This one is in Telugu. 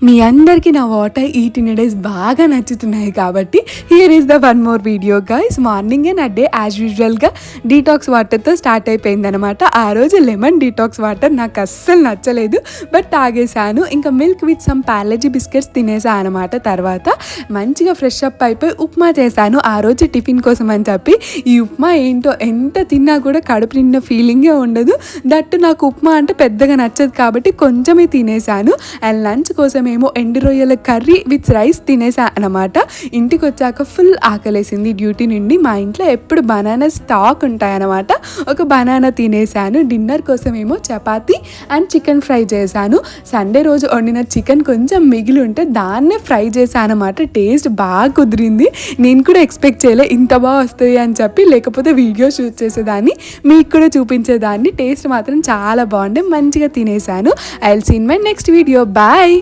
మీ అందరికీ నా వాటర్ ఈటిన్ డేస్ బాగా నచ్చుతున్నాయి కాబట్టి here is the one more video guys. మార్నింగే నా డే యాజ్ యూజువల్గా డీటాక్స్ వాటర్తో స్టార్ట్ అయిపోయిందనమాట. ఆ రోజు లెమన్ డీటాక్స్ వాటర్ నాకు అస్సలు నచ్చలేదు, బట్ తాగేశాను. ఇంకా milk with some Parle G biscuits తినేసా అనమాట. తర్వాత మంచిగా ఫ్రెష్ అప్ అయిపోయి ఉప్మా చేశాను ఆ రోజు టిఫిన్ కోసం అని చెప్పి. ఈ ఉప్మా ఏంటో ఎంత తిన్నా కూడా కడుపు నిండా ఫీలింగే ఉండదు. దట్టు నాకు ఉప్మా అంటే పెద్దగా నచ్చదు కాబట్టి కొంచెమే తినేసాను. అండ్ లంచ్ కోసం ఏమో ఎండు రొయ్యల కర్రీ విత్ రైస్ తినేసా అనమాట. ఇంటికి వచ్చాక ఫుల్ ఆకలేసింది డ్యూటీ నుండి. మా ఇంట్లో ఎప్పుడు బనానా స్టాక్ ఉంటాయన్నమాట. ఒక బనానా తినేసాను. డిన్నర్ కోసం ఏమో చపాతీ అండ్ చికెన్ ఫ్రై చేశాను. సండే రోజు వండిన చికెన్ కొంచెం మిగిలి ఉంటే దాన్నే ఫ్రై చేశాను అనమాట. టేస్ట్ బాగా కుదిరింది. నేను కూడా ఎక్స్పెక్ట్ చేయలే ఇంత బాగా వస్తుంది అని చెప్పి. లేకపోతే వీడియో షూట్ చేసేదాన్ని, మీకు కూడా చూపించేదాన్ని. టేస్ట్ మాత్రం చాలా బాగుండే, మంచిగా తినేసాను. I will see in my next video. Bye.